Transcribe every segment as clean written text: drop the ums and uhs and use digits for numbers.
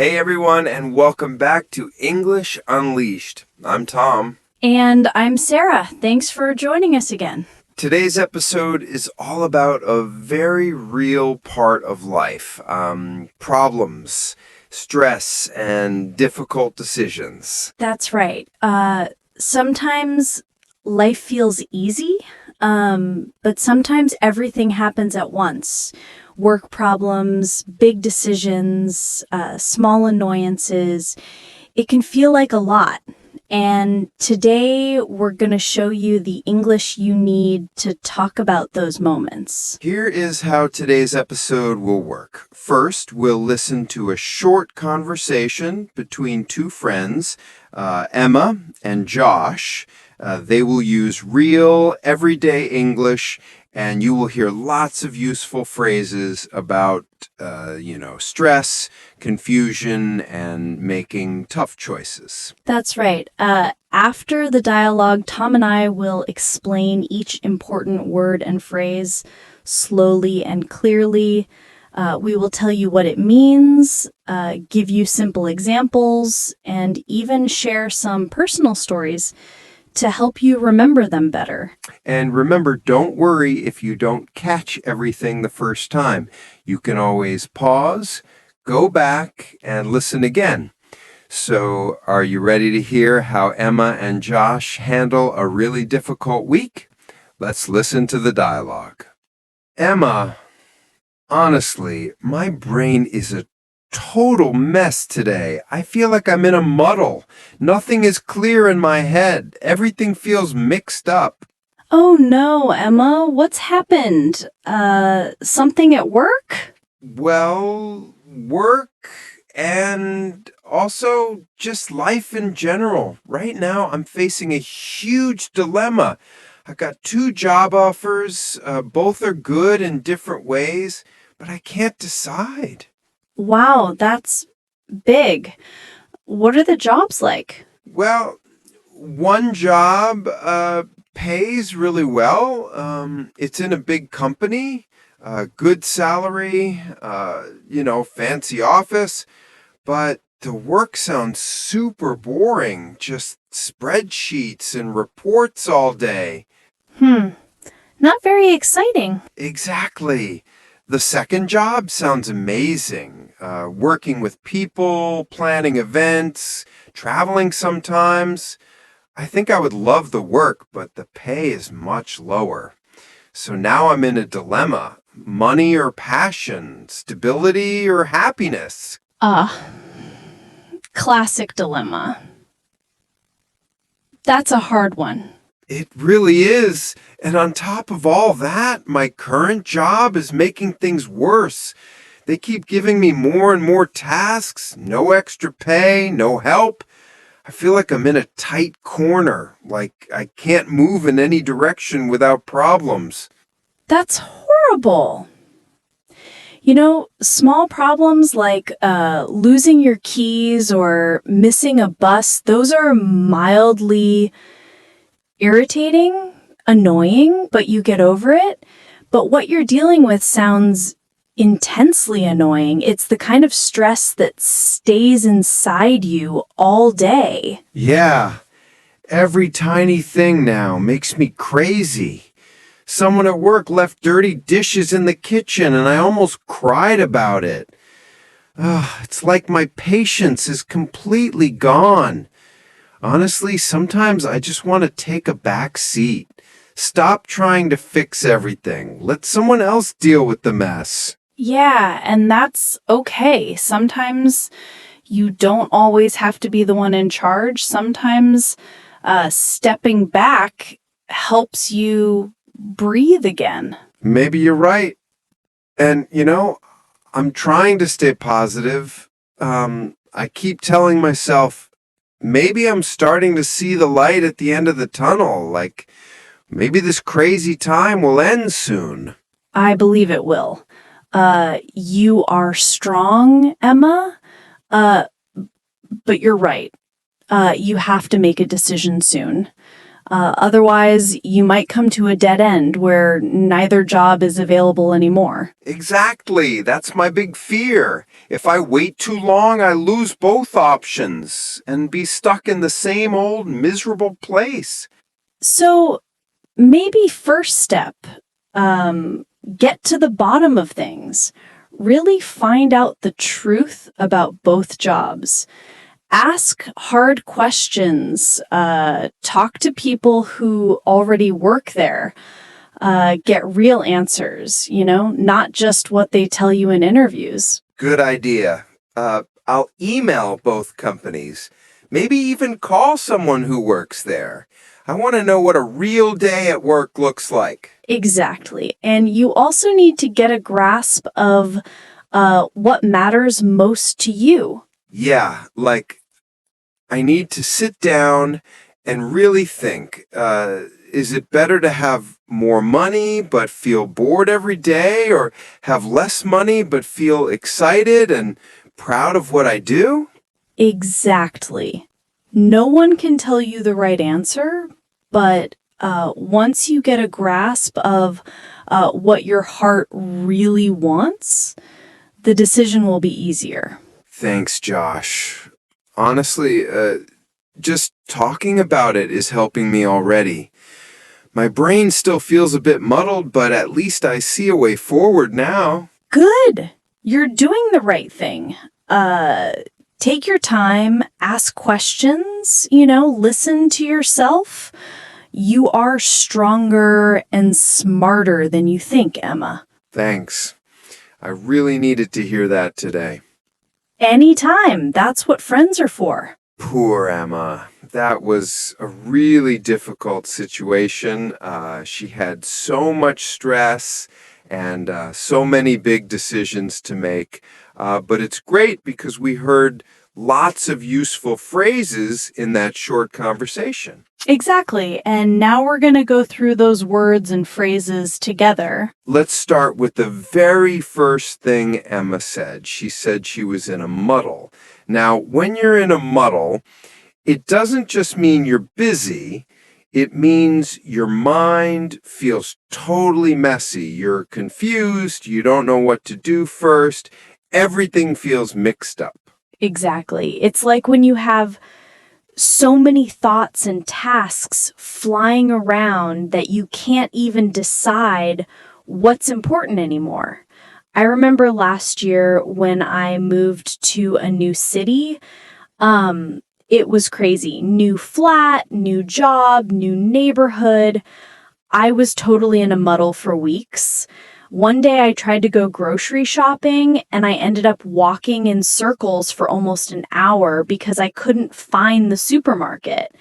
Hey everyone, and welcome back to English Unleashed. I'm Tom. And I'm Sarah. Thanks for joining us again. Today's episode is all about a very real part of life, problems, stress, and difficult decisions. That's right. Sometimes life feels easy, but sometimes everything happens at once. Work problems, big decisions, small annoyances. It can feel like a lot. And today we're going to show you the English you need to talk about those moments. Here is how today's episode will work. First, we'll listen to a short conversation between two friends, Emma and Josh. They will use real, everyday English, and you will hear lots of useful phrases about, stress, confusion, and making tough choices. That's right. After the dialogue, Tom and I will explain each important word and phrase slowly and clearly. We will tell you what it means, give you simple examples, and even share some personal stories to help you remember them better. And remember, don't worry if you don't catch everything the first time. You can always pause, go back, and listen again. So, are you ready to hear how Emma and Josh handle a really difficult week? Let's listen to the dialogue. Emma, honestly, my brain is a total mess today. I feel like I'm in a muddle. Nothing is clear in my head. Everything feels mixed up. Oh no, Emma, what's happened? Something at work? Well, work and also just life in general. Right now, I'm facing a huge dilemma. I got two job offers. Both are good in different ways, but I can't decide. Wow, that's big. What are the jobs like? Well, one job pays really well. It's in a big company, good salary, fancy office, but the work sounds super boring. Just spreadsheets and reports all day. Not very exciting. Exactly. The second job sounds amazing. Working with people, planning events, traveling sometimes. I think I would love the work, but the pay is much lower. So now I'm in a dilemma. Money or passion? Stability or happiness? Classic dilemma. That's a hard one. It really is. And on top of all that, my current job is making things worse. They keep giving me more and more tasks, no extra pay, no help. I feel like I'm in a tight corner, like I can't move in any direction without problems. That's horrible. You know, small problems like losing your keys or missing a bus, those are mildly irritating, annoying, but you get over it. But what you're dealing with sounds intensely annoying. It's the kind of stress that stays inside you all day. Yeah, every tiny thing now makes me crazy. Someone at work left dirty dishes in the kitchen and I almost cried about it. It's like my patience is completely gone. Honestly, sometimes I just want to take a back seat. Stop trying to fix everything. Let someone else deal with the mess. Yeah, and that's okay. Sometimes you don't always have to be the one in charge. Sometimes stepping back helps you breathe again. Maybe you're right. And, I'm trying to stay positive. I keep telling myself, maybe I'm starting to see the light at the end of the tunnel. Like, maybe this crazy time will end soon. I believe it will. You are strong, Emma, but you're right. You have to make a decision soon. Otherwise, you might come to a dead end where neither job is available anymore. Exactly. That's my big fear. If I wait too long, I lose both options and be stuck in the same old miserable place. So maybe first step, get to the bottom of things. Really find out the truth about both jobs. Ask hard questions. Talk to people who already work there. Get real answers, not just what they tell you in interviews. Good idea. I'll email both companies. Maybe even call someone who works there. I want to know what a real day at work looks like. Exactly. And you also need to get a grasp of what matters most to you. Yeah, like I need to sit down and really think. Is it better to have more money but feel bored every day, or have less money but feel excited and proud of what I do? Exactly. No one can tell you the right answer, but once you get a grasp of what your heart really wants, the decision will be easier. Thanks, Josh. Honestly, just talking about it is helping me already. My brain still feels a bit muddled, but at least I see a way forward now. Good. You're doing the right thing. Take your time, ask questions, listen to yourself. You are stronger and smarter than you think, Emma. Thanks. I really needed to hear that today. Anytime. That's what friends are for. Poor Emma. That was a really difficult situation. She had so much stress and so many big decisions to make. But it's great because we heard lots of useful phrases in that short conversation. Exactly. And now we're going to go through those words and phrases together. Let's start with the very first thing Emma said. She said she was in a muddle. Now, when you're in a muddle, it doesn't just mean you're busy. It means your mind feels totally messy. You're confused. You don't know what to do first. Everything feels mixed up. Exactly. It's like when you have so many thoughts and tasks flying around that you can't even decide what's important anymore. I remember last year when I moved to a new city, it was crazy. New flat, new job, new neighborhood. I was totally in a muddle for weeks. One day I tried to go grocery shopping and I ended up walking in circles for almost an hour because I couldn't find the supermarket.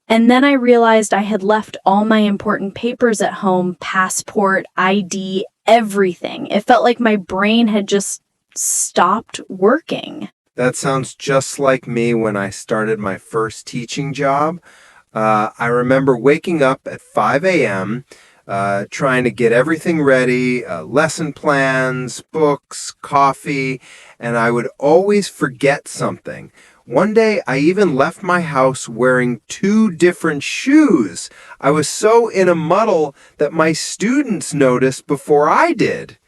And then I realized I had left all my important papers at home, passport, ID, everything. It felt like my brain had just stopped working. That sounds just like me when I started my first teaching job. I remember waking up at 5 a.m., trying to get everything ready, lesson plans, books, coffee, and I would always forget something. One day, I even left my house wearing 2 different shoes. I was so in a muddle that my students noticed before I did.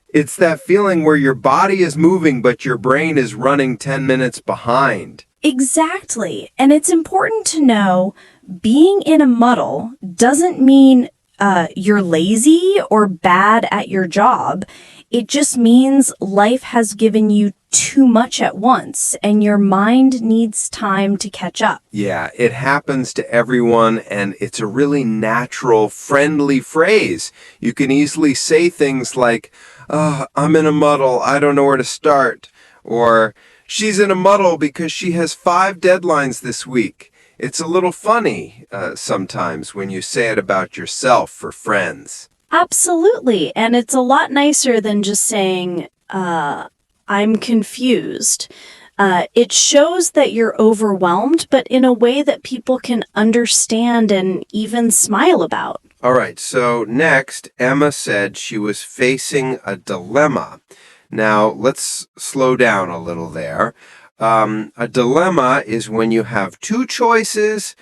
It's that feeling where your body is moving, but your brain is running 10 minutes behind. Exactly. And it's important to know being in a muddle doesn't mean you're lazy or bad at your job. It just means life has given you too much at once and your mind needs time to catch up. Yeah, it happens to everyone, and it's a really natural, friendly phrase. You can easily say things like, "Oh, I'm in a muddle, I don't know where to start," or "She's in a muddle because she has 5 deadlines this week." It's a little funny sometimes when you say it about yourself for friends. Absolutely. And it's a lot nicer than just saying, I'm confused. It shows that you're overwhelmed, but in a way that people can understand and even smile about. All right, so next, Emma said she was facing a dilemma. Now, let's slow down a little there. A dilemma is when you have 2 choices,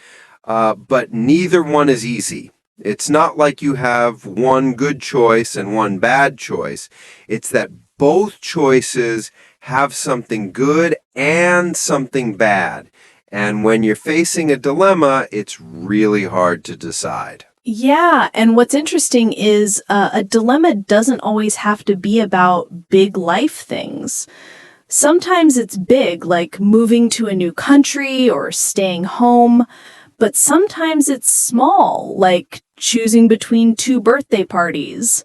but neither one is easy. It's not like you have one good choice and one bad choice. It's that both choices have something good and something bad. And when you're facing a dilemma, it's really hard to decide. Yeah, and what's interesting is a dilemma doesn't always have to be about big life things. Sometimes it's big, like moving to a new country or staying home, but sometimes it's small, like choosing between two birthday parties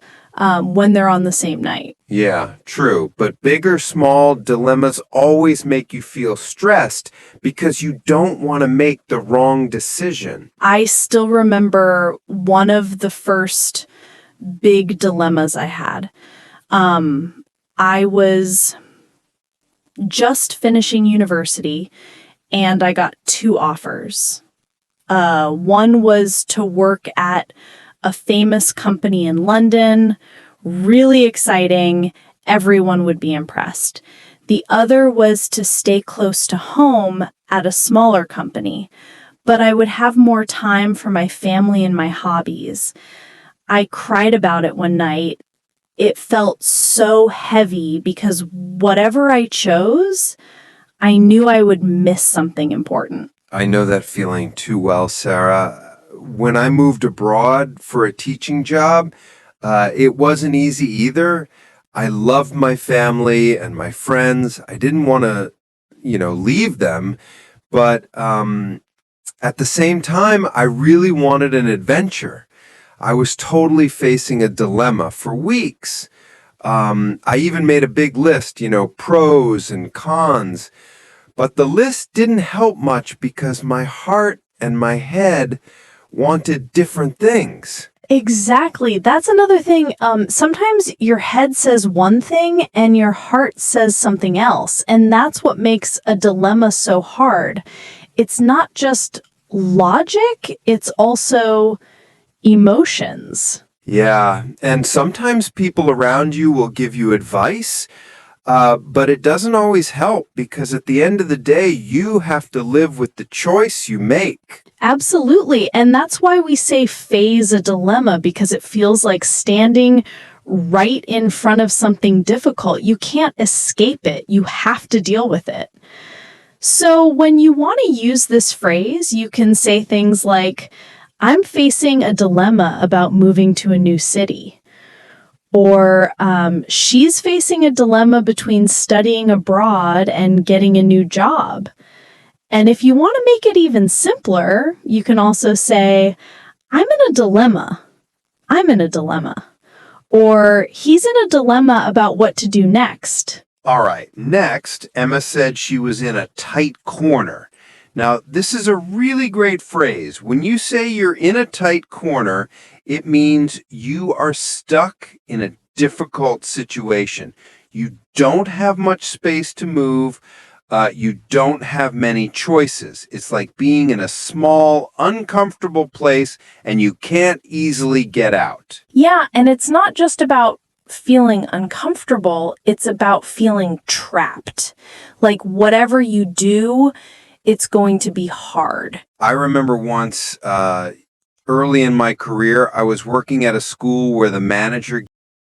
when they're on the same night. Yeah, true. But big or small dilemmas always make you feel stressed because you don't want to make the wrong decision. I still remember one of the first big dilemmas I had. I was just finishing university and I got two offers. One was to work at a famous company in London, really exciting. Everyone would be impressed. The other was to stay close to home at a smaller company, but I would have more time for my family and my hobbies. I cried about it one night. It felt so heavy because whatever I chose, I knew I would miss something important. I know that feeling too well, Sarah. When I moved abroad for a teaching job, it wasn't easy either. I loved my family and my friends. I didn't want to, leave them. But at the same time, I really wanted an adventure. I was totally facing a dilemma for weeks. I even made a big list, pros and cons. But the list didn't help much because my heart and my head wanted different things. Exactly. That's another thing. Sometimes your head says one thing and your heart says something else. And that's what makes a dilemma so hard. It's not just logic, it's also emotions. Yeah, and sometimes people around you will give you advice, but it doesn't always help because at the end of the day, you have to live with the choice you make. Absolutely. And that's why we say phase a dilemma, because it feels like standing right in front of something difficult. You can't escape it, you have to deal with it. So when you want to use this phrase, you can say things like, I'm facing a dilemma about moving to a new city. Or she's facing a dilemma between studying abroad and getting a new job. And if you want to make it even simpler, you can also say, I'm in a dilemma. I'm in a dilemma. Or he's in a dilemma about what to do next. All right, next, Emma said she was in a tight corner. Now, this is a really great phrase. When you say you're in a tight corner, it means you are stuck in a difficult situation. You don't have much space to move. You don't have many choices. It's like being in a small, uncomfortable place and you can't easily get out. Yeah, and it's not just about feeling uncomfortable, it's about feeling trapped. Like whatever you do, it's going to be hard. I remember once, early in my career, I was working at a school where the manager